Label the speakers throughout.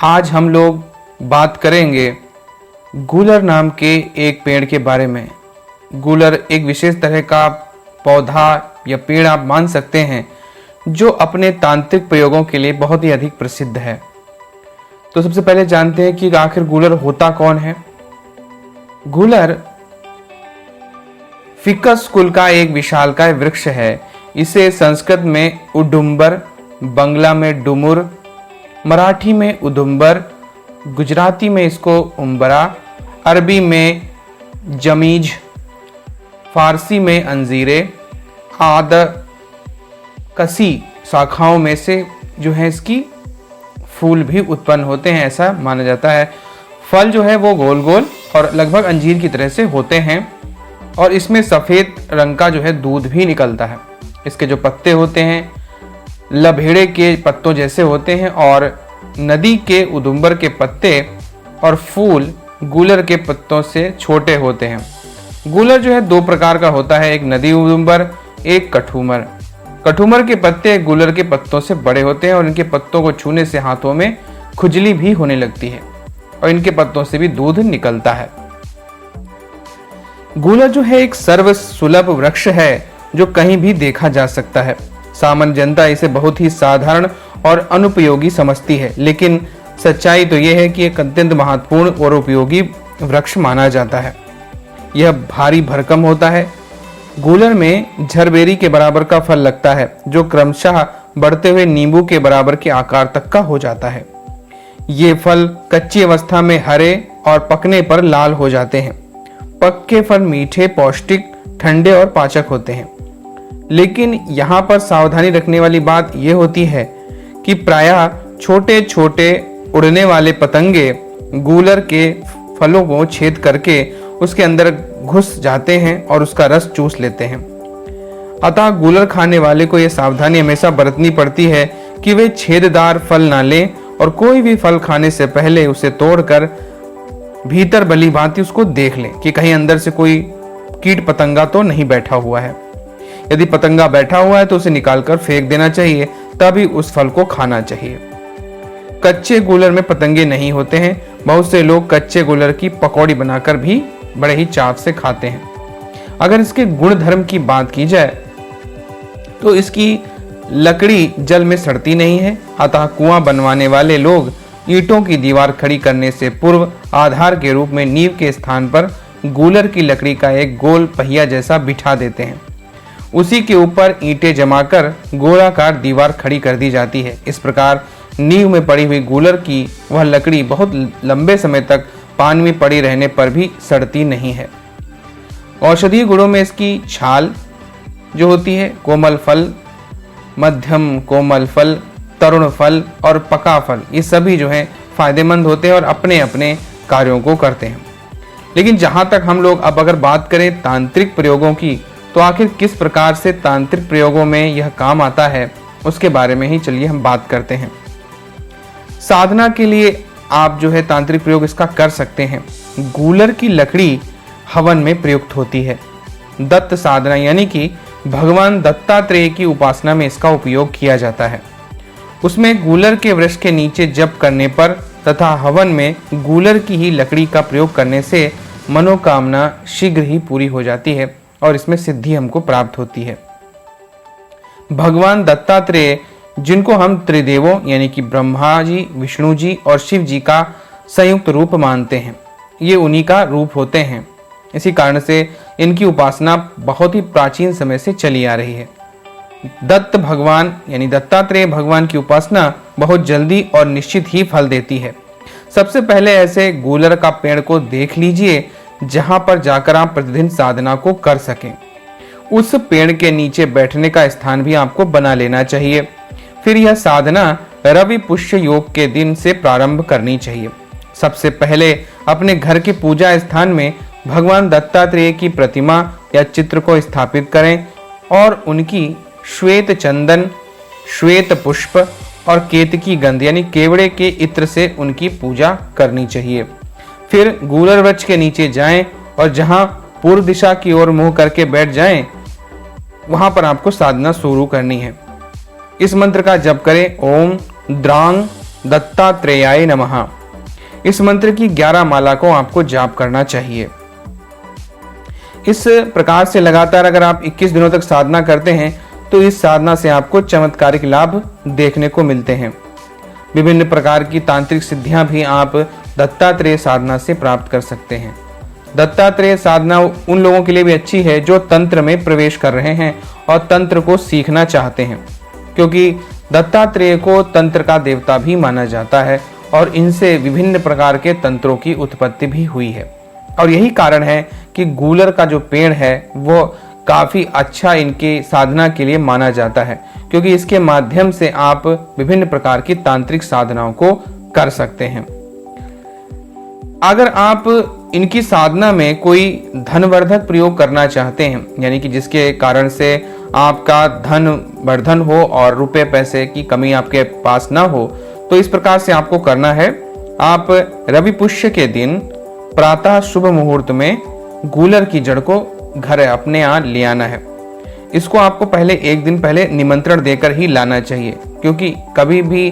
Speaker 1: आज हम लोग बात करेंगे गूलर नाम के एक पेड़ के बारे में। गूलर एक विशेष तरह का पौधा या पेड़ आप मान सकते हैं जो अपने तांत्रिक प्रयोगों के लिए बहुत ही अधिक प्रसिद्ध है। तो सबसे पहले जानते हैं कि आखिर गूलर होता कौन है। गूलर फिकस कुल का एक विशालकाय वृक्ष है। इसे संस्कृत में उडुम्बर, बंगला में डुमुर, मराठी में उदुम्बर, गुजराती में इसको उम्बरा, अरबी में जमीज, फारसी में अंजीरे आदि कसी शाखाओं में से जो है इसकी फूल भी उत्पन्न होते हैं, ऐसा माना जाता है। फल जो है वो गोल गोल और लगभग अंजीर की तरह से होते हैं और इसमें सफ़ेद रंग का जो है दूध भी निकलता है। इसके जो पत्ते होते हैं लभेड़े के पत्तों जैसे होते हैं और नदी के उदुम्बर के पत्ते और फूल गूलर के पत्तों से छोटे होते हैं। गूलर जो है दो प्रकार का होता है, एक नदी उदुम्बर, एक कठूमर। कठूमर के पत्ते गूलर के पत्तों से बड़े होते हैं और इनके पत्तों को छूने से हाथों में खुजली भी होने लगती है और इनके पत्तों से भी दूध निकलता है। गूलर जो है एक सर्व सुलभ वृक्ष है जो कहीं भी देखा जा सकता है। सामान्य जनता इसे बहुत ही साधारण और अनुपयोगी समझती है, लेकिन सच्चाई तो यह है कि एक अत्यंत महत्वपूर्ण और उपयोगी वृक्ष माना जाता है। यह भारी भरकम होता है। गूलर में झरबेरी के बराबर का फल लगता है जो क्रमशः बढ़ते हुए नींबू के बराबर के आकार तक का हो जाता है। ये फल कच्ची अवस्था में हरे और पकने पर लाल हो जाते हैं। पक्के फल मीठे, पौष्टिक, ठंडे और पाचक होते हैं। लेकिन यहाँ पर सावधानी रखने वाली बात यह होती है कि प्रायः छोटे छोटे उड़ने वाले पतंगे गूलर के फलों को छेद करके उसके अंदर घुस जाते हैं और उसका रस चूस लेते हैं। अतः गूलर खाने वाले को यह सावधानी हमेशा बरतनी पड़ती है कि वे छेददार फल ना लें और कोई भी फल खाने से पहले उसे तोड़कर भीतर भली भांति उसको देख लें कि कहीं अंदर से कोई कीट पतंगा तो नहीं बैठा हुआ है। यदि पतंगा बैठा हुआ है तो उसे निकालकर फेंक देना चाहिए, तभी उस फल को खाना चाहिए। कच्चे गूलर में पतंगे नहीं होते हैं। बहुत से लोग कच्चे गूलर की पकौड़ी बनाकर भी बड़े ही चाव से खाते हैं। अगर इसके गुण धर्म की बात की जाए तो इसकी लकड़ी जल में सड़ती नहीं है। अतः कुआं बनवाने वाले लोग ईंटों की दीवार खड़ी करने से पूर्व आधार के रूप में नींव के स्थान पर गूलर की लकड़ी का एक गोल पहिया जैसा बिठा देते हैं। उसी के ऊपर ईंटें जमाकर गोलाकार दीवार खड़ी कर दी जाती है। इस प्रकार नींव में पड़ी हुई गूलर की वह लकड़ी बहुत लंबे समय तक पानी में पड़ी रहने पर भी सड़ती नहीं है। औषधीय गुणों में इसकी छाल जो होती है, कोमल फल, मध्यम कोमल फल, तरुण फल और पका फल, ये सभी जो है फायदेमंद होते हैं और अपने अपने कार्यों को करते हैं। लेकिन जहाँ तक हम लोग अब अगर बात करें तांत्रिक प्रयोगों की, तो आखिर किस प्रकार से तांत्रिक प्रयोगों में यह काम आता है उसके बारे में ही चलिए हम बात करते हैं। साधना के लिए आप जो है तांत्रिक प्रयोग इसका कर सकते हैं। गूलर की लकड़ी हवन में प्रयुक्त होती है। दत्त साधना यानी कि भगवान दत्तात्रेय की उपासना में इसका उपयोग किया जाता है। उसमें गूलर के वृक्ष के नीचे जप करने पर तथा हवन में गूलर की ही लकड़ी का प्रयोग करने से मनोकामना शीघ्र ही पूरी हो जाती है और इसमें सिद्धि हमको प्राप्त होती है। भगवान दत्तात्रेय, जिनको हम त्रिदेवों यानी कि ब्रह्मा जी, विष्णु जी और शिव जी का संयुक्त रूप मानते हैं, ये उन्हीं का रूप होते हैं। इसी कारण से इनकी उपासना बहुत ही प्राचीन समय से चली आ रही है। दत्त भगवान यानी दत्तात्रेय भगवान की उपासना बहुत जल्दी और निश्चित ही फल देती है। सबसे पहले ऐसे गूलर का पेड़ को देख लीजिए जहां पर जाकर आप प्रतिदिन साधना को कर सकें। उस पेड़ के नीचे बैठने का स्थान भी आपको बना लेना चाहिए। फिर यह साधना रवि पुष्य योग के दिन से प्रारंभ करनी चाहिए। सबसे पहले अपने घर के पूजा स्थान में भगवान दत्तात्रेय की प्रतिमा या चित्र को स्थापित करें और उनकी श्वेत चंदन, श्वेत पुष्प और केतकी गंध यानी केवड़े के इत्र से उनकी पूजा करनी चाहिए। फिर गूलर वृक्ष के नीचे जाएं और जहां पूर्व दिशा की ओर मुंह करके बैठ जाएं, वहां पर आपको साधना शुरू करनी है। इस मंत्र का जप करें, ओम द्रांग दत्तात्रेयाय नमः। इस मंत्र की 11 माला को आपको जाप करना चाहिए। इस प्रकार से लगातार अगर आप 21 दिनों तक साधना करते हैं तो इस साधना से आपको चमत्कारिक लाभ देखने को मिलते हैं। विभिन्न प्रकार की तांत्रिक सिद्धियां भी आप दत्तात्रेय साधना से प्राप्त कर सकते हैं। दत्तात्रेय साधना उन लोगों के लिए भी अच्छी है जो तंत्र में प्रवेश कर रहे हैं और तंत्र को सीखना चाहते हैं, क्योंकि दत्तात्रेय को तंत्र का देवता भी माना जाता है और इनसे विभिन्न प्रकार के तंत्रों की उत्पत्ति भी हुई है। और यही कारण है कि गूलर का जो पेड़ है वो काफ़ी अच्छा इनके साधना के लिए माना जाता है, क्योंकि इसके माध्यम से आप विभिन्न प्रकार की तांत्रिक साधनाओं को कर सकते हैं। अगर आप इनकी साधना में कोई धनवर्धक प्रयोग करना चाहते हैं, यानी कि जिसके कारण से आपका धन वर्धन हो और रुपए पैसे की कमी आपके पास ना हो, तो इस प्रकार से आपको करना है। आप रवि पुष्य के दिन प्रातः शुभ मुहूर्त में गूलर की जड़ को घर अपने यहाँ ले आना है। इसको आपको पहले एक दिन पहले निमंत्रण देकर ही लाना चाहिए, क्योंकि कभी भी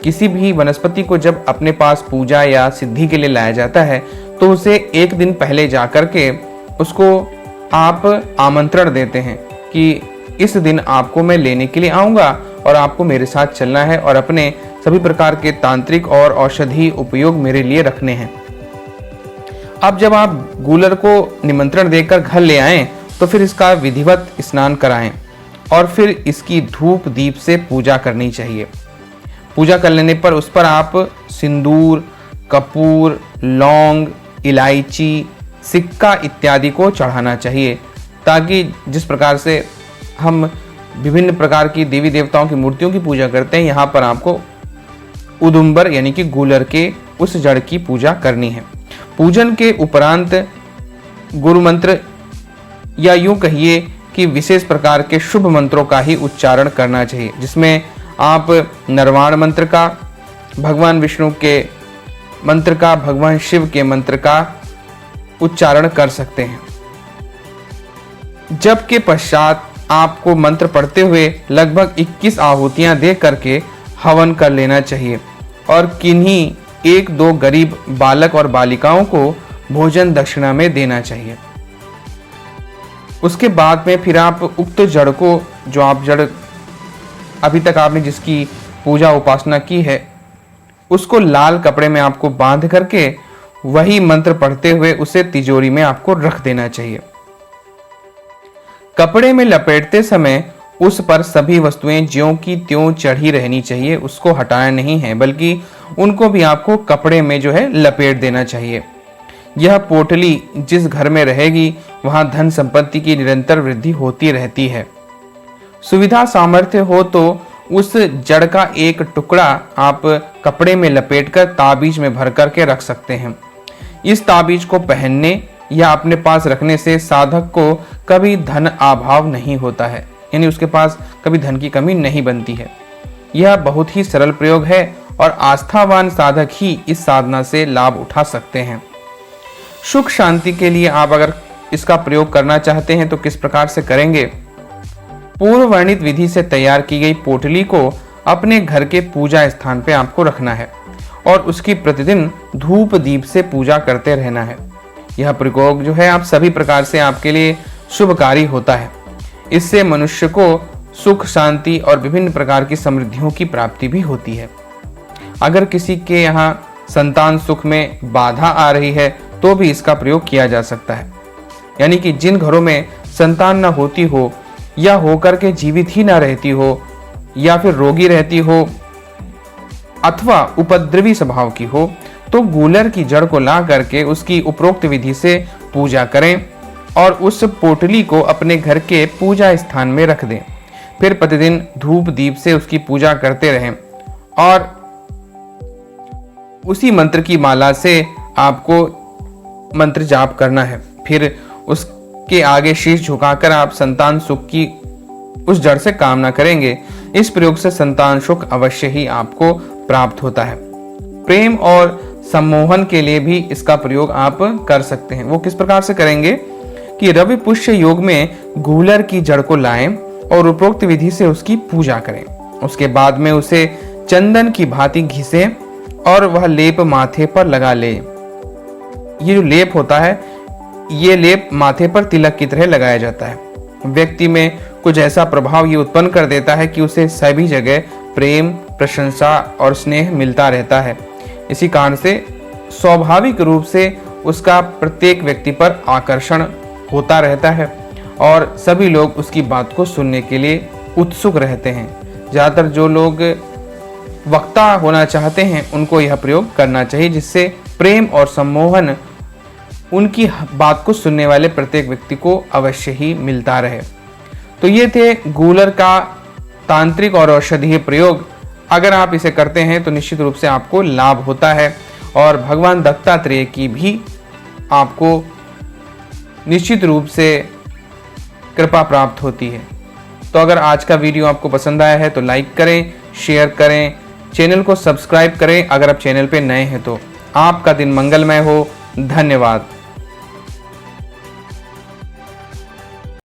Speaker 1: किसी भी वनस्पति को जब अपने पास पूजा या सिद्धि के लिए लाया जाता है तो उसे एक दिन पहले जा कर के उसको आप आमंत्रण देते हैं कि इस दिन आपको मैं लेने के लिए आऊँगा और आपको मेरे साथ चलना है और अपने सभी प्रकार के तांत्रिक और औषधि उपयोग मेरे लिए रखने हैं। अब जब आप गूलर को निमंत्रण देकर घर ले आएं तो फिर इसका विधिवत स्नान कराएं और फिर इसकी धूप दीप से पूजा करनी चाहिए। पूजा कर लेने पर उस पर आप सिंदूर, कपूर, लौंग, इलायची, सिक्का इत्यादि को चढ़ाना चाहिए, ताकि जिस प्रकार से हम विभिन्न प्रकार की देवी देवताओं की मूर्तियों की पूजा करते हैं, यहाँ पर आपको उदुम्बर यानी कि गूलर के उस जड़ की पूजा करनी है। पूजन के उपरांत गुरु मंत्र या यूं कहिए कि विशेष प्रकार के शुभ मंत्रों का ही उच्चारण करना चाहिए, जिसमें आप नरवाण मंत्र का, भगवान विष्णु के मंत्र का, भगवान शिव के मंत्र का उच्चारण कर सकते हैं। जब के पश्चात आपको मंत्र पढ़ते हुए लगभग 21 आहुतियां दे करके हवन कर लेना चाहिए और किन्हीं 1-2 गरीब बालक और बालिकाओं को भोजन दक्षिणा में देना चाहिए। उसके बाद में फिर आप उक्त जड़ को, जो आप जड़ अभी तक आपने जिसकी पूजा उपासना की है, उसको लाल कपड़े में आपको बांध करके वही मंत्र पढ़ते हुए उसे तिजोरी में आपको रख देना चाहिए। कपड़े में लपेटते समय उस पर सभी वस्तुएं ज्यों की त्यों चढ़ी रहनी चाहिए, उसको हटाना नहीं है, बल्कि उनको भी आपको कपड़े में जो है लपेट देना चाहिए। यह पोटली जिस घर में रहेगी वहां धन संपत्ति की निरंतर वृद्धि होती रहती है। सुविधा सामर्थ्य हो तो उस जड़ का एक टुकड़ा आप कपड़े में लपेटकर ताबीज में भर करके रख सकते हैं। इस ताबीज को पहनने या अपने पास रखने से साधक को कभी धन अभाव नहीं होता है, यानी उसके पास कभी धन की कमी नहीं बनती है। यह बहुत ही सरल प्रयोग है और आस्थावान साधक ही इस साधना से लाभ उठा सकते हैं। सुख शांति के लिए आप अगर इसका प्रयोग करना चाहते हैं तो किस प्रकार से करेंगे? पूर्व वर्णित विधि से तैयार की गई पोटली को अपने घर के पूजा स्थान पे आपको रखना है और उसकी प्रतिदिन धूप दीप से पूजा करते रहना है। यह प्रयोग जो है आप सभी प्रकार से आपके लिए शुभकारी होता है। इससे मनुष्य को सुख शांति और विभिन्न प्रकार की समृद्धियों की प्राप्ति भी होती है। अगर किसी के यहाँ संतान सुख में बाधा आ रही है तो भी इसका प्रयोग किया जा सकता है, यानी कि जिन घरों में संतान न होती हो या होकर के जीवित ही ना रहती हो या फिर रोगी रहती हो अथवा उपद्रवी स्वभाव की हो, तो गूलर की जड़ को ला करके उसकी उपरोक्त विधि से पूजा करें और उस पोटली को अपने घर के पूजा स्थान में रख दें। फिर प्रतिदिन धूप दीप से उसकी पूजा करते रहें और उसी मंत्र की माला से आपको मंत्र जाप करना है। फिर उसके आगे शीश झुकाकर आप संतान सुख की उस जड़ से कामना करेंगे। इस प्रयोग से संतान सुख अवश्य ही आपको प्राप्त होता है। प्रेम और सम्मोहन के लिए भी इसका प्रयोग आप कर सकते हैं। वो किस प्रकार से करेंगे कि रवि पुष्य योग में गूलर की जड़ को लाएं और उपरोक्त विधि से उसकी पूजा करें। उसके बाद में उसे चंदन की भांति घिसे और वह लेप माथे पर लगा ले। ये जो लेप होता है, ये लेप माथे पर तिलक की तरह लगाया जाता है। व्यक्ति में कुछ ऐसा प्रभाव ये उत्पन्न कर देता है कि उसे सभी जगह प्रेम, प्रशंसा और स्नेह मिलता रहता है। इसी कारण से स्वाभाविक रूप से उसका प्रत्येक व्यक्ति पर आकर्षण होता रहता है और सभी लोग उसकी बात को सुनने के लिए उत्सुक रहते हैं। ज़्यादातर जो लोग वक्ता होना चाहते हैं उनको यह प्रयोग करना चाहिए, जिससे प्रेम और सम्मोहन उनकी बात को सुनने वाले प्रत्येक व्यक्ति को अवश्य ही मिलता रहे। तो ये थे गूलर का तांत्रिक और औषधीय प्रयोग। अगर आप इसे करते हैं तो निश्चित रूप से आपको लाभ होता है और भगवान दत्तात्रेय की भी आपको निश्चित रूप से कृपा प्राप्त होती है। तो अगर आज का वीडियो आपको पसंद आया है तो लाइक करें, शेयर करें, चैनल को सब्सक्राइब करें अगर आप चैनल पे नए हैं तो। आपका दिन मंगलमय हो। धन्यवाद।